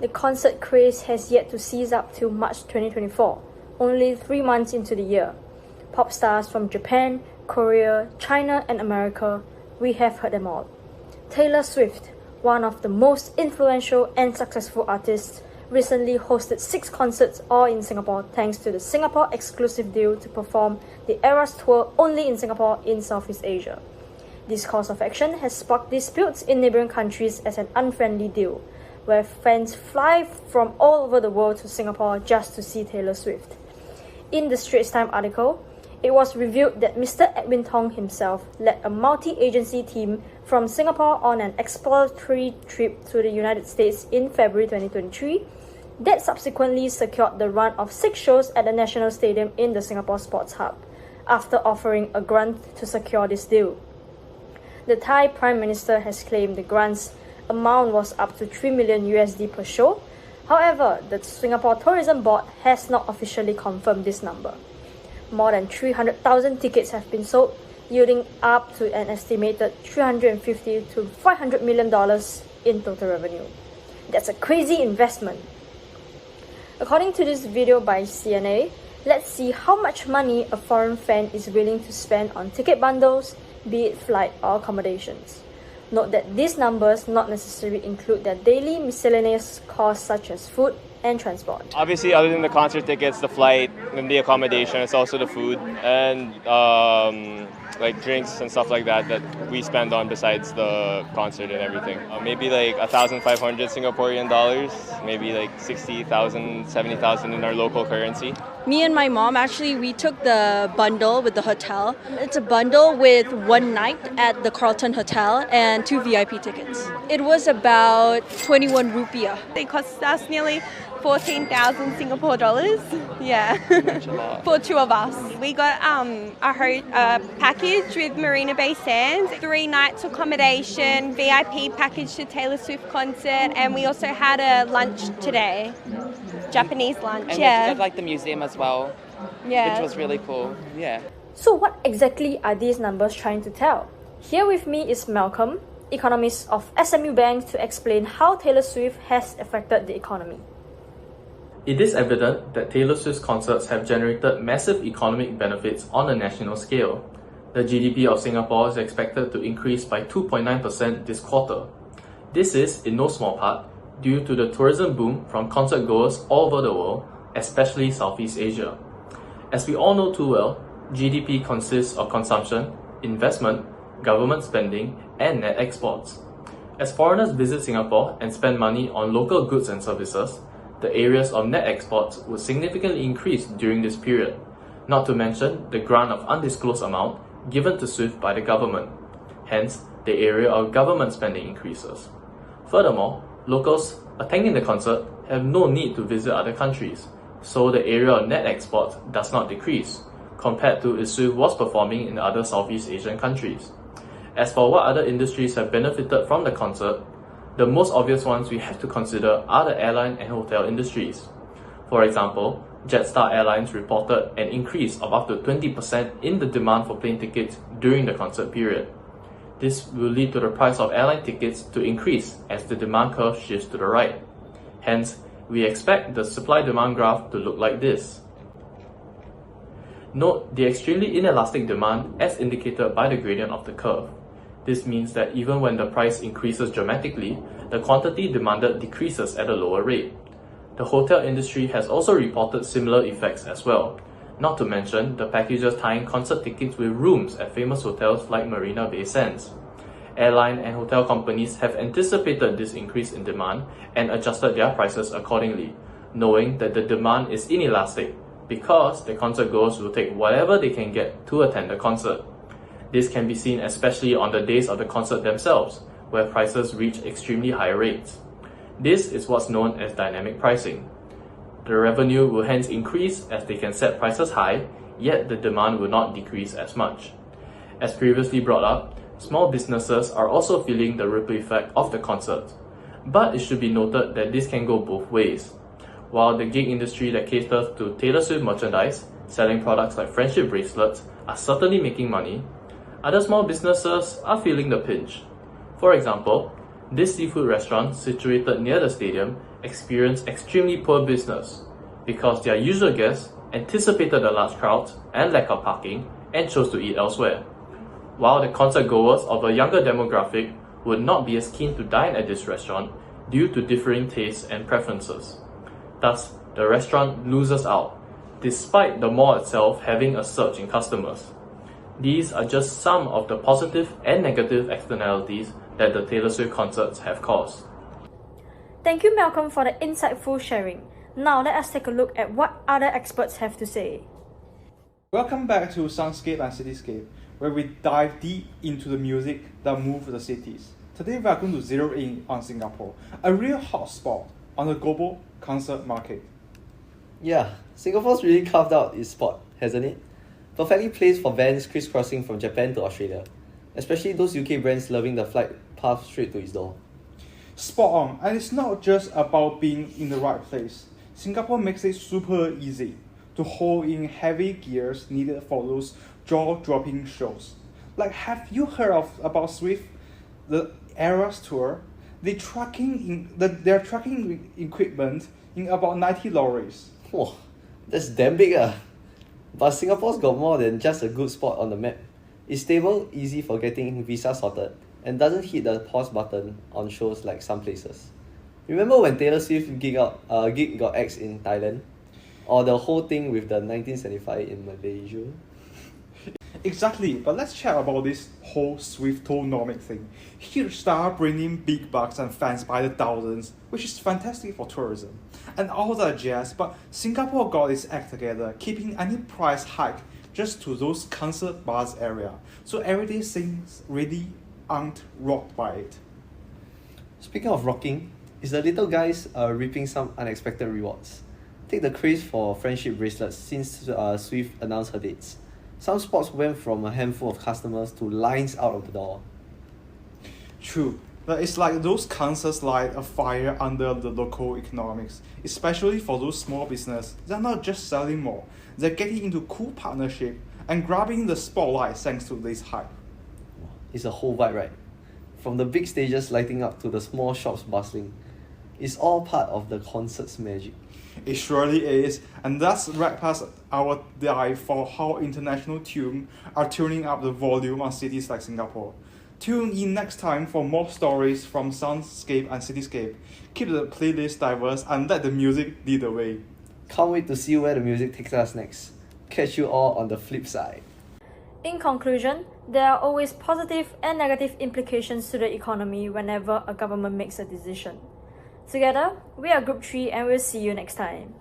The concert craze has yet to cease up till March 2024, only 3 months into the year. Pop stars from Japan, Korea, China and America, we have heard them all. Taylor Swift, one of the most influential and successful artists, recently hosted 6 concerts all in Singapore thanks to the Singapore exclusive deal to perform the Eras Tour only in Singapore in Southeast Asia. This course of action has sparked disputes in neighbouring countries as an unfriendly deal, where fans fly from all over the world to Singapore just to see Taylor Swift. In the Straits Times article, it was revealed that Mr. Edwin Tong himself led a multi-agency team from Singapore on an exploratory trip to the United States in February 2023 that subsequently secured the run of 6 shows at the National Stadium in the Singapore Sports Hub, after offering a grant to secure this deal. The Thai Prime Minister has claimed the grant's amount was up to $3 million USD per show. However, the Singapore Tourism Board has not officially confirmed this number. More than 300,000 tickets have been sold, yielding up to an estimated $350 to $500 million in total revenue. That's a crazy investment. According to this video by CNA, let's see how much money a foreign fan is willing to spend on ticket bundles, be it flight or accommodations. Note that these numbers not necessarily include their daily miscellaneous costs such as food and transport. Obviously, other than the concert tickets, the flight, and the accommodation, it's also the food and like drinks and stuff like that we spend on besides the concert and everything. Maybe like 1,500 Singaporean dollars, maybe like 60,000, 70,000 in our local currency. Me and my mom, actually, we took the bundle with the hotel. It's a bundle with 1 night at the Carlton Hotel and 2 VIP tickets. It was about 21 rupiah. It cost us nearly 14,000 Singapore dollars. Yeah, for 2 of us. We got a package with Marina Bay Sands, 3 nights accommodation, VIP package to Taylor Swift concert, and we also had a lunch today, Japanese lunch. And yeah, we had like the museum as well, yeah, which was really cool. Yeah. So what exactly are these numbers trying to tell? Here with me is Malcolm, economist of SMU Bank, to explain how Taylor Swift has affected the economy. It is evident that Taylor Swift's concerts have generated massive economic benefits on a national scale. The GDP of Singapore is expected to increase by 2.9% this quarter. This is, in no small part, due to the tourism boom from concert goers all over the world, especially Southeast Asia. As we all know too well, GDP consists of consumption, investment, government spending, and net exports. As foreigners visit Singapore and spend money on local goods and services, the areas of net exports would significantly increase during this period, not to mention the grant of undisclosed amount given to Swift by the government. Hence, the area of government spending increases. Furthermore, locals attending the concert have no need to visit other countries, so the area of net exports does not decrease, compared to if Swift was performing in other Southeast Asian countries. As for what other industries have benefited from the concert, the most obvious ones we have to consider are the airline and hotel industries. For example, Jetstar Airlines reported an increase of up to 20% in the demand for plane tickets during the concert period. This will lead to the price of airline tickets to increase as the demand curve shifts to the right. Hence, we expect the supply-demand graph to look like this. Note the extremely inelastic demand as indicated by the gradient of the curve. This means that even when the price increases dramatically, the quantity demanded decreases at a lower rate. The hotel industry has also reported similar effects as well, not to mention the packages tying concert tickets with rooms at famous hotels like Marina Bay Sands. Airline and hotel companies have anticipated this increase in demand and adjusted their prices accordingly, knowing that the demand is inelastic because the concert goers will take whatever they can get to attend the concert. This can be seen especially on the days of the concert themselves, where prices reach extremely high rates. This is what's known as dynamic pricing. The revenue will hence increase as they can set prices high, yet the demand will not decrease as much. As previously brought up, small businesses are also feeling the ripple effect of the concert. But it should be noted that this can go both ways. While the gig industry that caters to Taylor Swift merchandise, selling products like friendship bracelets, are certainly making money, other small businesses are feeling the pinch. For example, This seafood restaurant, situated near the stadium, experienced extremely poor business because their usual guests anticipated the large crowds and lack of parking and chose to eat elsewhere, while the concert goers of a younger demographic would not be as keen to dine at this restaurant due to differing tastes and preferences. Thus, the restaurant loses out, despite the mall itself having a surge in customers. These are just some of the positive and negative externalities that the Taylor Swift concerts have caused. Thank you, Malcolm, for the insightful sharing. Now let us take a look at what other experts have to say. Welcome back to Soundscape and Cityscape, where we dive deep into the music that moves the cities. Today we are going to zero in on Singapore, a real hotspot on the global concert market. Yeah, Singapore's really carved out its spot, hasn't it? Perfectly placed for bands crisscrossing from Japan to Australia, especially those UK brands loving the flight path straight to its door. Spot on, and it's not just about being in the right place. Singapore makes it super easy to hold in heavy gears needed for those jaw-dropping shows. Like, have you heard about Swift, the Eras tour? Their trucking equipment in about 90 lorries. Whoa, that's damn big But Singapore's got more than just a good spot on the map. It's stable, easy for getting visa sorted, and doesn't hit the pause button on shows like some places. Remember when Taylor Swift gig got axed in Thailand? Or the whole thing with the 1975 in Malaysia? Exactly, but let's chat about this whole Swiftonomic thing. Huge star bringing big bucks and fans by the thousands, which is fantastic for tourism. And all that jazz, but Singapore got its act together, keeping any price hike just to those concert bars area. So everyday things really aren't rocked by it. Speaking of rocking, is the little guys reaping some unexpected rewards? Take the craze for friendship bracelets since Swift announced her dates. Some spots went from a handful of customers to lines out of the door. True, but it's like those concerts light a fire under the local economics, especially for those small businesses. They're not just selling more, they're getting into cool partnership and grabbing the spotlight thanks to this hype. It's a whole vibe, right? From the big stages lighting up to the small shops bustling. It's all part of the concert's magic. It surely is, and that's right past our dive for how international tunes are tuning up the volume on cities like Singapore. Tune in next time for more stories from Soundscape and Cityscape. Keep the playlist diverse and let the music lead the way. Can't wait to see where the music takes us next. Catch you all on the flip side. In conclusion, there are always positive and negative implications to the economy whenever a government makes a decision. Together, we are Group 3 and we'll see you next time.